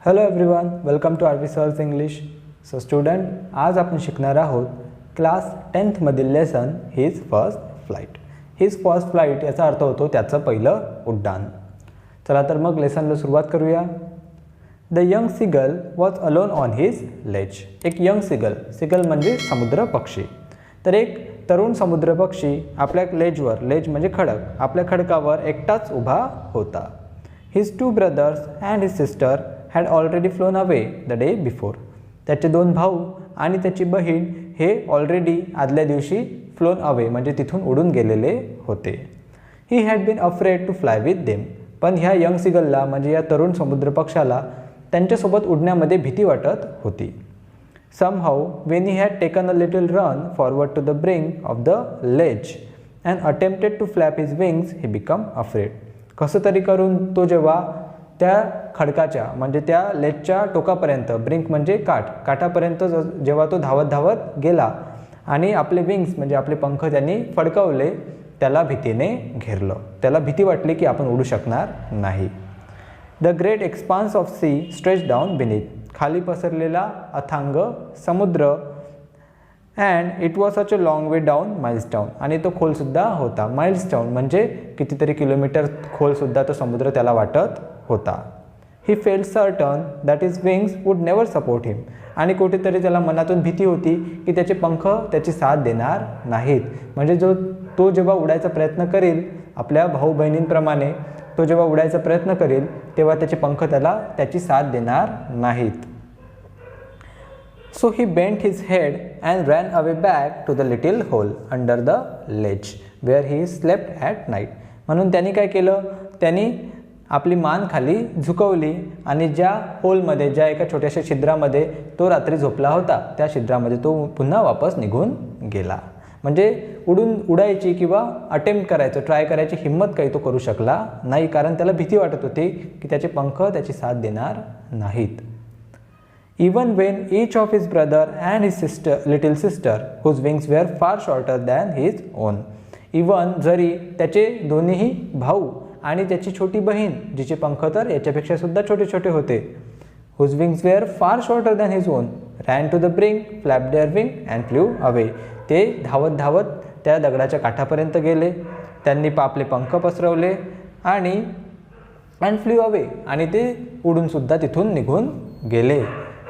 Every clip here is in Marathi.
Hello everyone, welcome to RV sir's English. So student, आज आपण शिकणार आहोत क्लास 10th मधील lesson his first flight. His first flight याचा अर्थ होतो त्याचं पहिलं उड्डाण. चला तर मग लेसनला सुरुवात करूया. The young seagull was alone on his ledge. एक यंग सीगल, सीगल म्हणजे समुद्र पक्षी. तर एक तरुण समुद्र पक्षी आपल्या लेजवर, लेज म्हणजे खडक, आपल्या खडकावर एकटाच उभा होता. His two brothers and his sister had already phloem away the day before. त्याचे दोन भाऊ आणि त्याची बहीण हे ऑलरेडी आदल्या दिवशी फ्लोन अवे म्हणजे तिथून उडून गेलेले होते. He had been afraid to fly with them. पण ह्या यंग सीगलला म्हणजे या तरुण समुद्र पक्षाला त्यांच्यासोबत उडण्यामध्ये भीती वाटत होती. Somehow, when he had taken a little run forward to the brink of the ledge and attempted to flap his wings, he became afraid. कसं तरी करून तो जेव्हा त्या खडकाच्या म्हणजे त्या लेजच्या टोकापर्यंत, ब्रिंक म्हणजे काठापर्यंत जेव्हा तो धावत धावत गेला आणि आपले विंग्स म्हणजे आपले पंख त्यांनी फडकावले, त्याला भीतीने घेरलं. त्याला भीती वाटली की आपण उडू शकणार नाही. The great expanse of sea stretch down beneath. खाली पसरलेला अथांग समुद्र. And it was such a long way down miles down. आणि तो खोलसुद्धा होता. माइल्स डाऊन म्हणजे कितीतरी किलोमीटर खोलसुद्धा तो समुद्र त्याला वाटत होता. He felt certain that his wings would never support him. आणि कुठेतरी त्याला मनातून भीती होती की त्याचे पंख त्याची साथ देणार नाहीत. म्हणजे तो जेव्हा उडायचा प्रयत्न करेल आपल्या भाऊ बहिणींप्रमाणे, तो जेव्हा उडायचा प्रयत्न करेल तेव्हा त्याचे पंख त्याला त्याची साथ देणार नाहीत. So he bent his head and ran away back to the little hole under the ledge where he slept at night. म्हणून त्यांनी काय केलं, त्यांनी आपली मान खाली झुकवली आणि ज्या होलमध्ये, ज्या एका छोट्याशा छिद्रामध्ये तो रात्री झोपला होता, त्या छिद्रामध्ये तो पुन्हा वापस निघून गेला. म्हणजे उडायची किंवा अटेम्प्ट करायचं, ट्राय करायची हिंमत काही तो करू शकला नाही, कारण त्याला भीती वाटत होती की त्याचे पंख त्याची साथ देणार नाहीत. Even when each of his brother and his little sister whose wings were far shorter than his own. Even जरी त्याचे दोन्हीही भाऊ आणि त्याची छोटी बहीण, जिचे पंख तर याच्यापेक्षा सुद्धा छोटे छोटे होते, whose wings were far shorter than his own, ran to the brink, flap their wing and flew away. ते धावत धावत त्या दगडाच्या काठापर्यंत गेले, त्यांनी आपले पंख पसरवले आणि अँड फ्ल्यू अवे, आणि ते उडूनसुद्धा तिथून निघून गेले.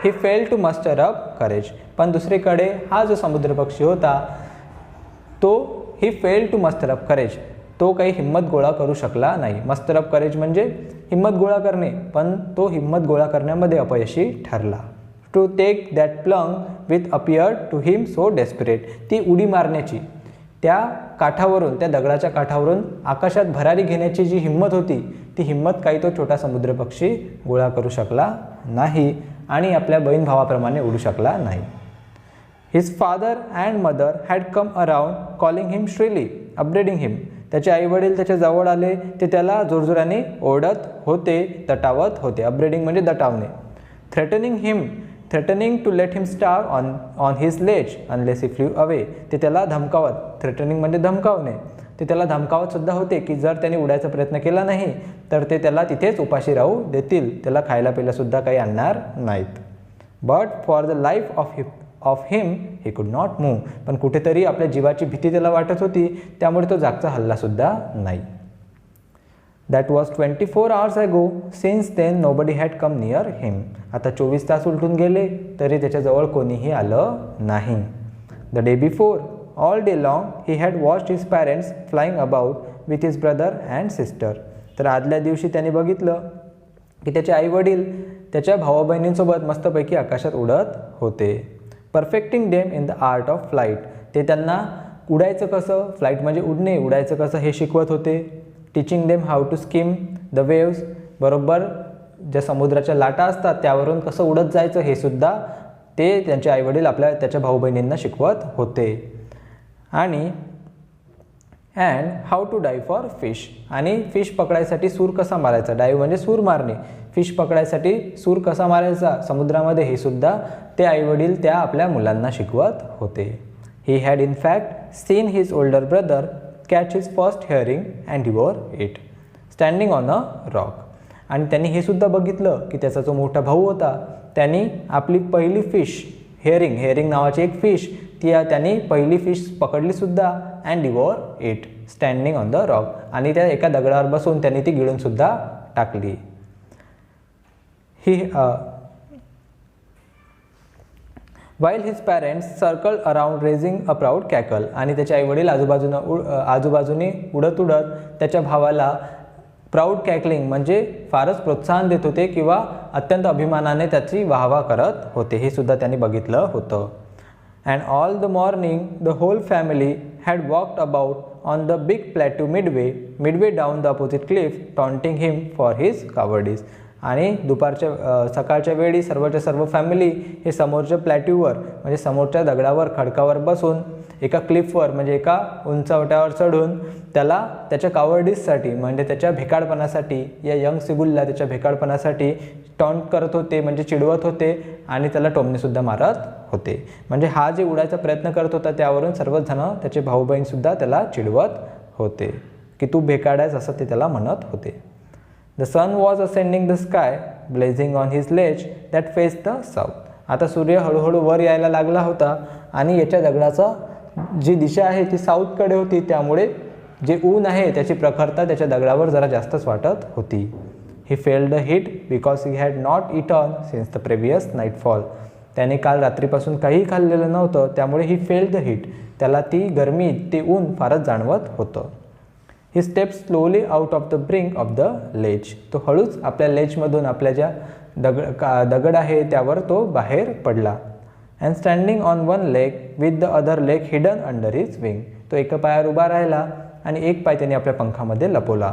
He fail to muster up courage. पण दुसरीकडे हा जो समुद्रपक्षी होता तो he fail to muster up courage, तो काही हिंमत गोळा करू शकला नाही. मस्टर अप करेज म्हणजे हिंमत गोळा करणे, पण तो हिंमत गोळा करण्यामध्ये अपयशी ठरला. To take that plunge with appear to him so desperate. ती उडी मारण्याची, त्या काठावरून, त्या दगडाच्या काठावरून आकाशात भरारी घेण्याची जी हिंमत होती, ती हिंमत काही तो छोटा समुद्रपक्षी गोळा करू शकला नाही आणि आपल्या बहीण भावाप्रमाणे उडू शकला नाही. His father and mother had come around calling him shrilly, upbraiding him. त्याचे आईवडील त्याच्या जवळ आले, ते त्याला जोरजोराने ओरडत होते, दटावत होते. अपब्रेडिंग म्हणजे दटावणे. Threatening to let him starve on his ledge unless he flew away. ते त्याला धमकावत, थ्रेटनिंग म्हणजे धमकावणे, ते त्याला धमकावत सुद्धा होते की जर त्याने उडायचा प्रयत्न केला नाही तर ते त्याला तिथेच उपाशी राहू देतील, त्याला खायला प्यायला सुद्धा काही आणणार नाहीत. But for the life of him he could not move. पण कुठेतरी आपल्या जीवाची भीती त्याला वाटत होती, त्यामुळे तो जागचा हल्लासुद्धा नाही. That was 24 hours ago. Since then nobody had come near him. आता 24 तास उलटून गेले तरी त्याच्याजवळ कोणीही आलं नाही. The day before all day long he had watched his parents flying about with his brother and sister. तर आदल्या दिवशी त्याने बघितलं की त्याचे आईवडील त्याच्या भावा बहिणींसोबत मस्तपैकी आकाशात उडत होते. परफेक्टिंग डेम in the art of flight. ते त्यांना उडायचं कसं, फ्लाईट म्हणजे उडणे, उडायचं कसं हे शिकवत होते. Teaching them how to skim the waves. बरोबर ज्या समुद्राच्या लाटा असतात त्यावरून कसं उडत जायचं हे सुद्धा ते त्यांचे आईवडील त्याच्या भाऊ बहिणींना शिकवत होते. आणि and how to dive for fish. आणि फिश पकडायसाठी सूर कसा मारायचा, डाईव्ह म्हणजे सूर मारणे, फिश पकडायसाठी सूर कसा मारायचा समुद्रामध्ये हे सुद्धा ते आईवडील त्या आपल्या मुलांना शिकवत होते. He had in fact seen his older brother catch his first hearing and devour it standing on a rock. आणि त्यांनी हे सुद्धा बघितलं की त्याचा जो मोठा भाऊ होता त्यांनी आपली पहिली फिश हेरिंग नावाची एक फिश त्यांनी पहिली फिश पकडलीसुद्धा and devour it standing on the rock, आणि त्या एका दगडावर बसून त्यांनी ती गिळूनसुद्धा टाकली. While his parents circled around raising a proud cackle, आणि त्याचे आईवडील आजूबाजूने उडत त्याच्या भावाला प्राऊड कॅकलिंग म्हणजे फारच प्रोत्साहन देत होते किंवा अत्यंत अभिमानाने त्याची वाहवा करत होते, हे सुद्धा त्यांनी बघितलं होतं. And all the morning the whole family had walked about on the big plateau midway down the opposite cliff, taunting him for his cowardice. आणि सकाळच्या वेळी सर्व फॅमिली हे समोरच्या प्लॅट्यूवर म्हणजे समोरच्या दगडावर खडकावर बसून एका क्लिफवर म्हणजे एका उंचवट्यावर चढून त्याला त्याच्या कावर्डिससाठी म्हणजे त्याच्या भेकाडपणासाठी या यंग सिगुलला त्याच्या भेकाडपणासाठी टॉन्ट करत होते म्हणजे चिडवत होते आणि त्याला टोमणेसुद्धा मारत होते. म्हणजे हा जे उडायचा प्रयत्न करत होता त्यावरून सर्वच जण त्याचे भाऊ बहीणसुद्धा त्याला चिडवत होते की तू भेकाडायस असं ते त्याला म्हणत होते. The sun was ascending the sky, blazing on his ledge that faced the south. आता सूर्य हळूहळू वर यायला लागला होता आणि याच्या दगडाचा जी दिशा आहे ती साऊथकडे होती, त्यामुळे जे ऊन आहे त्याची प्रखरता त्याच्या दगडावर जरा जास्तच वाटत होती. He felt the heat because he had not eaten since the previous nightfall. त्याने काल रात्रीपासून काही खाल्लेलं नव्हतं, त्यामुळे he felt the heat. त्याला ती गरमी ते ऊन फारच जाणवत होतं. He stepped slowly out of the brink of the ledge. तो हळूच आपल्या लेजमधून आपल्या ज्या दगड आहे त्यावर तो बाहेर पडला. And standing on one leg with the other leg hidden under his wing. तो एका पायावर उभा राहिला आणि एक पाय त्याने आपल्या पंखामध्ये लपवला.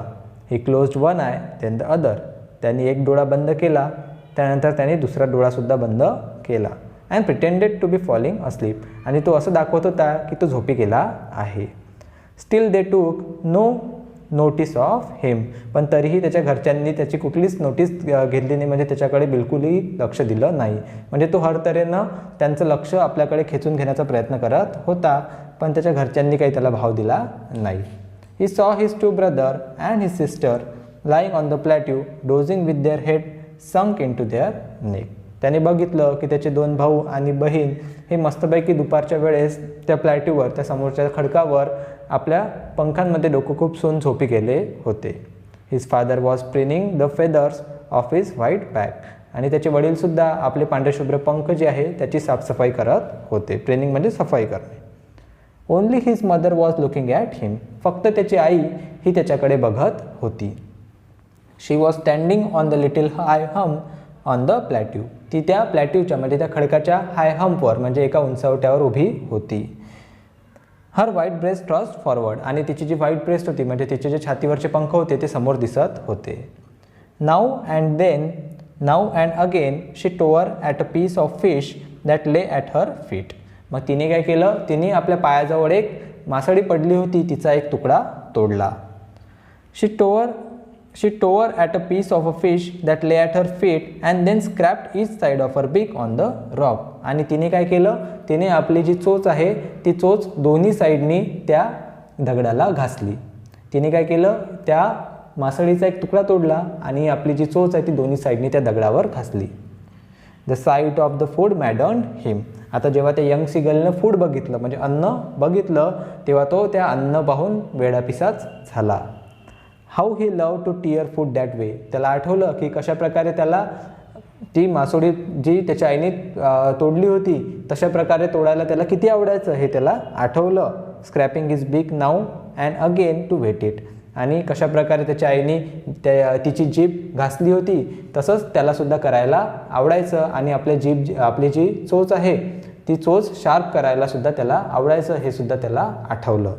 He closed one eye then the other. त्यांनी एक डोळा बंद केला, त्यानंतर त्याने दुसरा डोळासुद्धा बंद केला. And pretended to be falling asleep. आणि तो असं दाखवत होता की तो झोपी गेला आहे. Still they took no notice of him. पण तरीही त्याच्या घरच्यांनी त्याची कुठलीच नोटीस घेतली नाही, म्हणजे त्याच्याकडे बिलकुलही लक्ष दिलं नाही. म्हणजे तो हर तऱ्हेनं त्यांचं लक्ष आपल्याकडे खेचून घेण्याचा प्रयत्न करत होता, पण त्याच्या घरच्यांनी काही त्याला भाव दिला नाही. He saw his two brother and his sister lying on the plateau, dozing with their head sunk into their neck. त्याने बघितलं की त्याचे दोन भाऊ आणि बहीण हे मस्तपैकी दुपारच्या वेळेस त्या प्लॅट्यूवर त्या समोरच्या खडकावर आपल्या पंखांमध्ये डोकं खूपसून झोपी गेले होते. His father was preening the feathers of his white back. आणि त्याचे वडीलसुद्धा आपले पांढरेशुभ्र पंख जे आहे त्याची साफसफाई करत होते. प्रिनिंग म्हणजे सफाई करणे. Only his mother was looking at him. फक्त त्याची आई ही त्याच्याकडे बघत होती. She was standing on the little high hump on the plateau. ती त्या प्लॅट्यूच्या म्हणजे त्या खडकाच्या हाय हम्पवर म्हणजे एका उंचवट्यावर उभी होती. हर व्हाईट ब्रेस्ट ट्रस्ट फॉरवर्ड. आणि तिची जी व्हाईट ब्रेस्ट होती म्हणजे तिचे जे छातीवरचे पंख होते ते समोर दिसत होते. Now and again she tore at a piece of fish that lay at her feet. मग तिने काय केलं, तिने आपल्या पायाजवळ एक मासळी पडली होती, तिचा एक तुकडा तोडला. She tore at a piece of a fish that lay at her feet and then scraped each side of her beak on the rock. आणि तिने काय केलं, तिने आपली जी चोच आहे ती चोच दोन्ही साईडनी त्या दगडाला घासली. तिने काय केलं, त्या मासळीचा एक तुकडा तोडला आणि आपली जी चोच आहे ती दोन्ही साईडनी त्या दगडावर घासली. The sight of the food maddened him. आता जेव्हा त्या यंग सिगलनं फूड बघितलं म्हणजे अन्न बघितलं तेव्हा तो त्या अन्न पाहून वेडापिसाच झाला. How he love to tear food that way. त्याला आठवलं की कशाप्रकारे त्याला ती मासोळी जी त्याच्या आईने तोडली होती तशा प्रकारे तोडायला त्याला किती आवडायचं हे त्याला आठवलं. Scrapping is big now and again to wait it. आणि कशाप्रकारे त्याच्या आईने तिची जीभ घासली होती तसंच त्यालासुद्धा करायला आवडायचं आणि आपली जी चोच आहे ती चोच शार्प करायलासुद्धा त्याला आवडायचं हे सुद्धा त्याला आठवलं.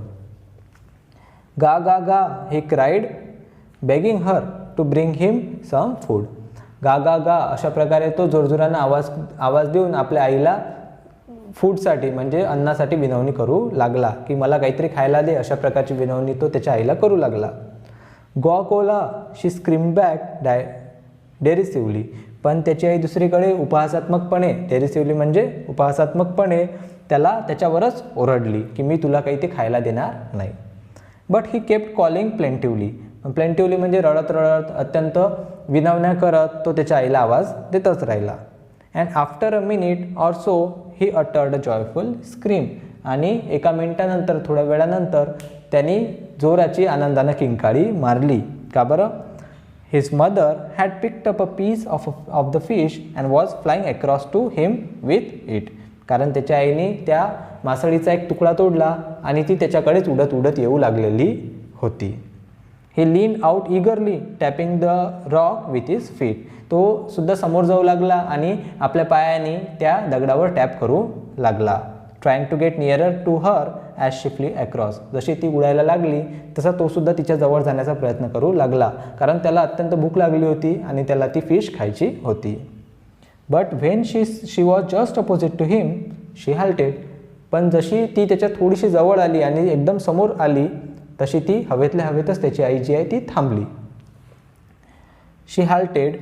गा गा गा he cried begging her to bring him some food. गा गा गा अशा प्रकारे तो जोरजोरानं आवाज देऊन आपल्या आईला फूडसाठी म्हणजे अन्नासाठी विनवणी करू लागला की मला काहीतरी खायला दे, अशा प्रकारची विनवणी तो त्याच्या आईला करू लागला. गॉकोला शी स्क्रीम बॅक डेरिसिव्हली. पण त्याची आई दुसरीकडे उपहासात्मकपणे, डेरिसिव्हली म्हणजे उपहासात्मकपणे त्याला त्याच्यावरच ओरडली की मी तुला काही ते खायला देणार नाही. But he kept calling plaintively. Plaintively म्हणजे रडत रडत अत्यंत विनवण्या करत तो त्याच्या आईला आवाज देतच राहिला. And after a minute or so he uttered a joyful scream. आणि एका मिनिटानंतर, थोड्या वेळानंतर त्यांनी जोराची आनंदानं किंकाळी मारली. का बरं? His mother had picked up a piece of the fish and was flying across to him with it. कारण त्याच्या आईने त्या मासळीचा एक तुकडा तोडला आणि ती त्याच्याकडेच उडत उडत येऊ लागलेली होती. He leaned out eagerly tapping the rock with his feet. तो सुद्धा समोर जाऊ लागला आणि आपल्या पायाने त्या दगडावर टॅप करू लागला. Trying to get nearer to her as she flee across. जशी ती उडायला लागली तसा तो सुद्धा तिच्या जवळ जाण्याचा प्रयत्न करू लागला, कारण त्याला अत्यंत भूक लागली होती आणि त्याला ती फिश खायची होती. But when she was just opposite to him she halted. पण जशी ती त्याच्या थोडीशी जवळ आली आणि एकदम समोर आली तशी ती हवेतल्या हवेतच त्याची आई जी आहे ती थांबली. She halted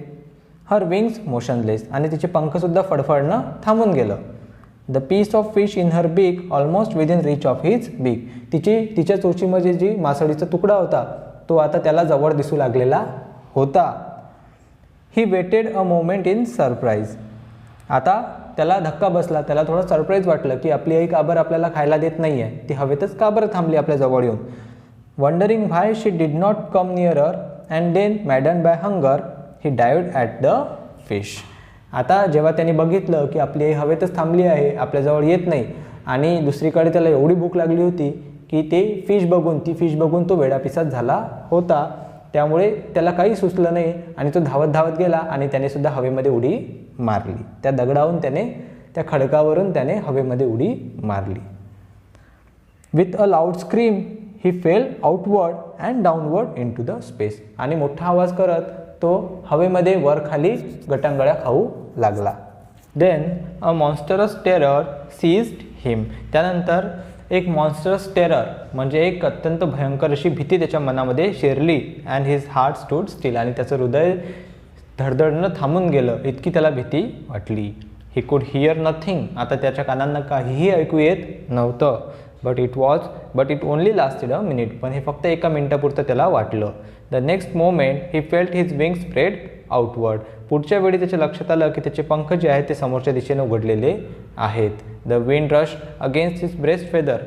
her wings motionless. आणि तिचे पंखसुद्धा फडफडणं थांबून गेलं. The piece of fish in her beak almost within reach of his beak. तिच्या चोचीमध्ये जी मासळीचा तुकडा होता तो आता त्याला जवळ दिसू लागलेला होता. He waited a moment in surprise. आता त्याला धक्का बसला, त्याला थोडं सरप्राईज वाटलं की आपली आई का बरं आपल्याला खायला देत नाही आहे, ती हवेतच का बरं थांबली आपल्या जवळ येऊन. Wondering why she did not come nearer and then maddened by hunger he dived at the fish. आता जेव्हा त्यांनी बघितलं की आपली आई हवेतच थांबली आहे, आपल्याजवळ येत नाही, आणि दुसरीकडे त्याला एवढी भूक लागली होती की ती फिश बघून तो वेडापिसाच झाला होता. त्यामुळे त्याला काही सुचलं नाही आणि तो धावत धावत गेला आणि त्याने सुद्धा हवेमध्ये उडी मारली. त्या दगडावरून त्या खडकावरून त्याने हवेमध्ये उडी मारली. With a loud scream he fell outward and downward into the space. आणि मोठा आवाज करत तो हवेमध्ये वर खाली गटांगळ्या खाऊ लागला. देन अ मॉन्स्टरस टेरर सीज्ड हिम. त्यानंतर एक मॉन्स्टरस टेरर म्हणजे एक अत्यंत भयंकर अशी भीती त्याच्या मनामध्ये शिरली. And his heart stood still. आणि त्याचं हृदय धडधडणं थांबून गेलं, इतकी त्याला भीती वाटली. He could here nothing. आता त्याच्या कानांना काहीही ऐकू येत नव्हतं. But it only lasted a minute. पण हे फक्त एका मिनिटापुरतं त्याला वाटलं. The next moment he felt his wings spread outward. पुढच्या वेळी त्याच्या लक्षात आलं की त्याचे पंख जे आहेत ते समोरच्या दिशेने उघडलेले आहेत. The wind rush against his breast feather.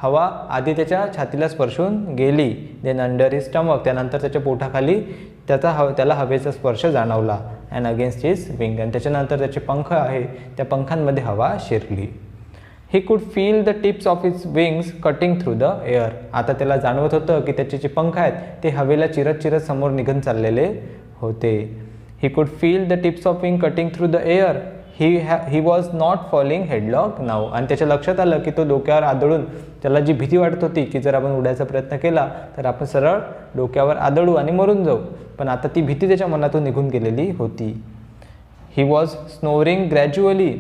हवा आधी त्याच्या छातीला स्पर्शून गेली. Then under his stomach. त्यानंतर त्याच्या पोटाखाली त्याला हवेचा स्पर्श जाणवला. And against his wing. आणि त्याच्यानंतर त्याचे पंख आहे त्या पंखांमध्ये हवा शिरली. He could feel the tips of his wings cutting through the air. आता त्याला जाणवत होतं की त्याचे जे पंख आहेत ते हवेला चिरत समोर निघून चाललेले होते. He could feel the tips of wing cutting through the air. He was not falling headlong now. आणि त्याच्या लक्षात आलं की तो डोक्यावर आदळून, त्याला जी भीती वाटत होती की जर आपण उडायचा प्रयत्न केला तर आपण सरळ डोक्यावर आदळू आणि मरून जाऊ, पण आता ती भीती त्याच्या मनातून निघून गेलेली होती. He was snoring gradually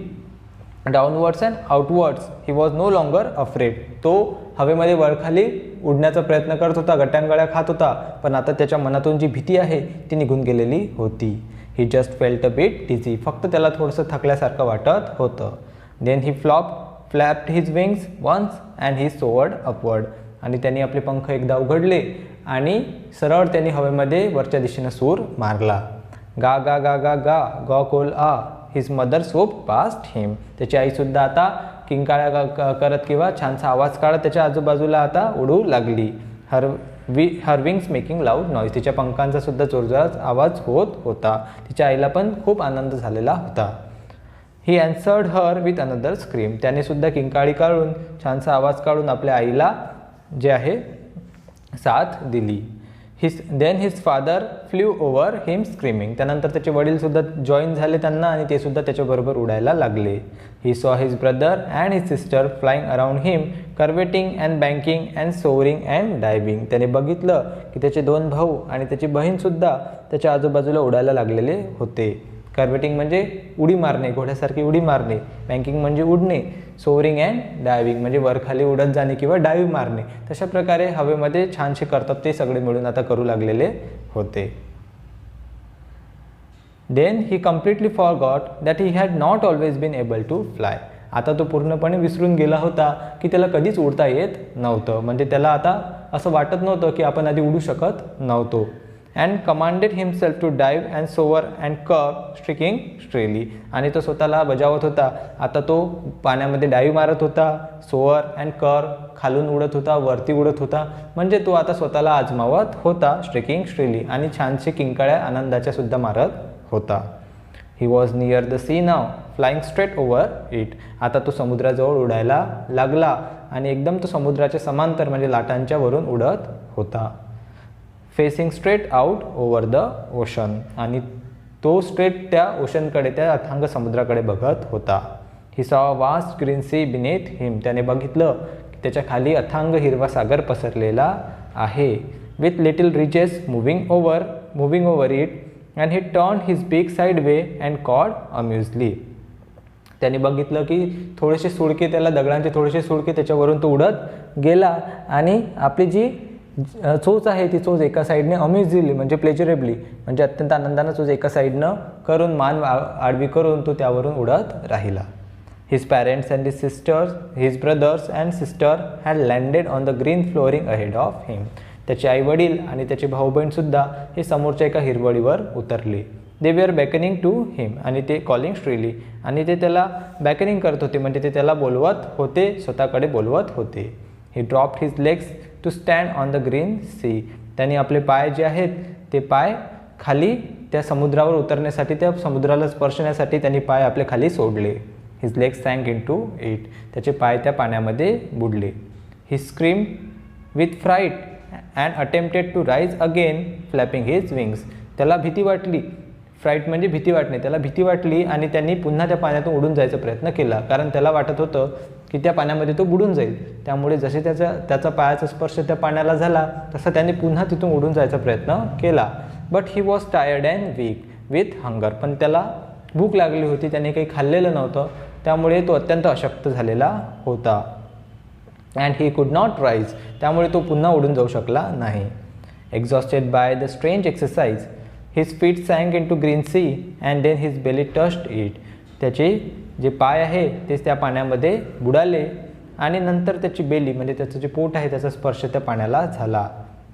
downwards and outwards. He was no longer afraid. तो हवेमध्ये वरखाली उडण्याचा प्रयत्न करत होता, गटांगळ्या खात होता, पण आता त्याच्या मनातून जी भीती आहे ती निघून गेलेली होती. He just felt a bit dizzy. फक्त त्याला थोडंसं थकल्यासारखं वाटत होतं. Then he flapped his wings once and he soared upward. आणि त्यांनी आपले पंख एकदा उघडले आणि सरळ त्यांनी हवेमध्ये वरच्या दिशेनं सूर मारला. गा गा गा गा गा गॉ कोल आ. हिज मदर सोप पास्ट हिम. त्याची आईसुद्धा आता किंकाळ्या करत किंवा छानसा आवाज काढत त्याच्या आजूबाजूला आता उडू लागली. हर विंग्स मेकिंग लाऊड नॉईज. तिच्या पंखांचा सुद्धा जोरजोरात आवाज होत होता. तिच्या आईला पण खूप आनंद झालेला होता. He answered her with another scream. त्याने सुद्धा किंकाळी काढून छानसा आवाज काढून आपल्या आईला जे आहे साथ दिली. Then his father flew over him screaming. त्यानंतर त्याचे वडीलसुद्धा जॉईन झाले त्यांना आणि ते सुद्धा त्याच्याबरोबर उडायला लागले. He saw his brother and his sister flying around him curveting and banking and soaring and diving. त्याने बघितलं की त्याचे 2 भाऊ आणि त्याची बहीणसुद्धा त्याच्या आजूबाजूला उडायला लागलेले होते. कर्वेटिंग म्हणजे उडी मारणे, घोड्यासारखी उडी मारणे. बँकिंग म्हणजे उडणे. सोअरिंग अँड डायव्हिंग म्हणजे वरखाली उडत जाणे किंवा डाईव्ह मारणे. तशा प्रकारे हवेमध्ये छानसे करतात ते सगळे मिळून आता करू लागलेले होते. Then he completely forgot that he had not always been able to fly. आता तो पूर्णपणे विसरून गेला होता की त्याला कधीच उडता येत नव्हतं. म्हणजे त्याला आता असं वाटत नव्हतं की आपण आधी उडू शकत नव्हतो. And commanded himself to dive and soar and curve shrieking shrilly. आणि तो स्वतःला बजावत होता. आता तो पाण्यामध्ये डाईव्ह मारत होता, सोवर अँड कर्व खालून उडत होता, वरती उडत होता. म्हणजे तो आता स्वतःला आजमावत होता स्ट्रिकिंग स्ट्रेली. आणि छानशी किंकाळ्या आनंदाच्या सुद्धा मारत होता. He was near the sea now flying straight over it. आता तो समुद्राजवळ उडायला लागला आणि एकदम तो समुद्राच्या समांतर म्हणजे लाटांच्या वरून उडत होता. Facing straight out over the ocean. आणि तो स्ट्रेट त्या ओशनकडे, त्या अथांग समुद्राकडे बघत होता. He saw vast green sea beneath him. त्याने बघितलं की त्याच्या खाली अथांग हिरवा सागर पसरलेला आहे. With little ridges moving over it and he turn his beak sideways and crowed amusedly. त्याने बघितलं की थोडेसे सुळके, त्याला दगडांचे थोडेसे सुळके त्याच्यावरून तो उडत गेला आणि आपली जी चोच आहे ती चोच एका साईडने अम्युजली म्हणजे प्लेजरेबली म्हणजे अत्यंत आनंदानं चोच एका साईडनं करून मान आडवी करून तो त्यावरून उडत राहिला. His parents and his brothers and sister had landed on the green flooring ahead of him. त्याचे आई वडील आणि त्याचे भाऊ बहीणसुद्धा हे समोरच्या एका हिरवळीवर उतरले. दे वी आर बॅकनिंग टू हिम. आणि ते कॉलिंग स्ट्रीली. आणि ते त्याला बॅकनिंग करत होते म्हणजे ते त्याला बोलवत होते, स्वतःकडे बोलवत होते. He dropped his legs to stand on the green sea. त्यांनी आपले पाय जे आहेत ते पाय खाली त्या समुद्रावर उतरण्यासाठी, त्या समुद्राला स्पर्शण्यासाठी त्यांनी पाय आपले खाली सोडले. His legs sank into it. त्याचे पाय त्या पाण्यामध्ये बुडले. He scream with fright and attempted to rise again flapping his wings. त्याला भीती वाटली. फ्राईट म्हणजे भीती वाटणे. त्याला भीती वाटली आणि त्यांनी पुन्हा त्या पाण्यातून उडून जायचा प्रयत्न केला. कारण त्याला वाटत होतं की त्या पाण्यामध्ये तो बुडून जाईल. त्यामुळे जसे त्याचा पायाचा स्पर्श त्या पाण्याला झाला तसा त्याने पुन्हा तिथून उडून जायचा प्रयत्न केला. But he was tired and weak with hunger. पण त्याला भूक लागली होती, त्याने काही खाल्लेलं नव्हतं, त्यामुळे तो अत्यंत अशक्त झालेला होता. And he could not rise. त्यामुळे तो पुन्हा उडून जाऊ शकला नाही. Exhausted by the strange exercise his feet sank into green sea and then his belly touched it. त्याचे जे पाय आहे तेच त्या पाण्यामध्ये बुडाले आणि नंतर त्याची बेली म्हणजे त्याचं जे पोट आहे त्याचा स्पर्श त्या पाण्याला झाला.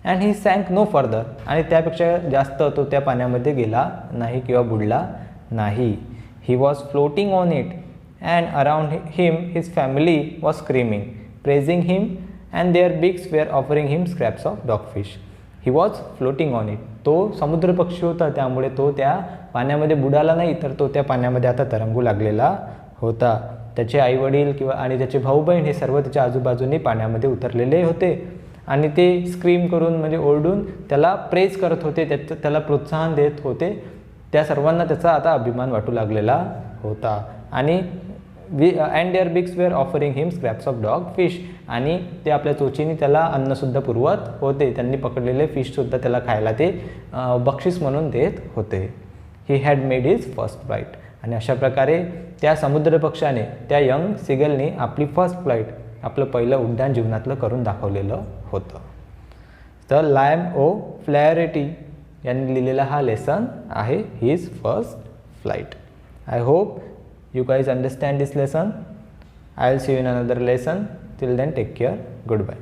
And he sank no further. आणि त्यापेक्षा जास्त तो त्या पाण्यामध्ये गेला नाही किंवा बुडला नाही. He was floating on it and around him his family was screaming praising him and their beaks were offering him scraps of dogfish. He was floating on it. तो समुद्र पक्षी होता त्यामुळे तो त्या पाण्यामध्ये बुडाला नाही, तर तो त्या पाण्यामध्ये आता तरंगू लागलेला होता. त्याचे आईवडील किंवा आणि त्याचे भाऊ बहीण हे सर्व त्याच्या आजूबाजूने पाण्यामध्ये उतरलेले होते आणि ते स्क्रीम करून म्हणजे ओरडून त्याला प्रेज करत होते, त्याला प्रोत्साहन देत होते. त्या सर्वांना त्याचा आता अभिमान वाटू लागलेला होता. आणि and their beaks were offering him scraps of dogfish. आणि ते आपल्या चोचीने त्याला अन्नसुद्धा पुरवत होते. त्यांनी पकडलेले फिशसुद्धा त्याला खायला ते बक्षीस म्हणून देत होते. He had made his first flight. आणि अशा प्रकारे त्या समुद्र पक्षाने, त्या यंग सिगलने आपली फर्स्ट फ्लाईट, आपलं पहिलं उड्डाण जीवनातलं करून दाखवलेलं होतं. तर लायम ओ फ्लॅरिटी यांनी लिहिलेला हा लेसन आहे his first flight. I hope you guys understand this lesson. I will see you in another lesson. Till then, take care. Goodbye.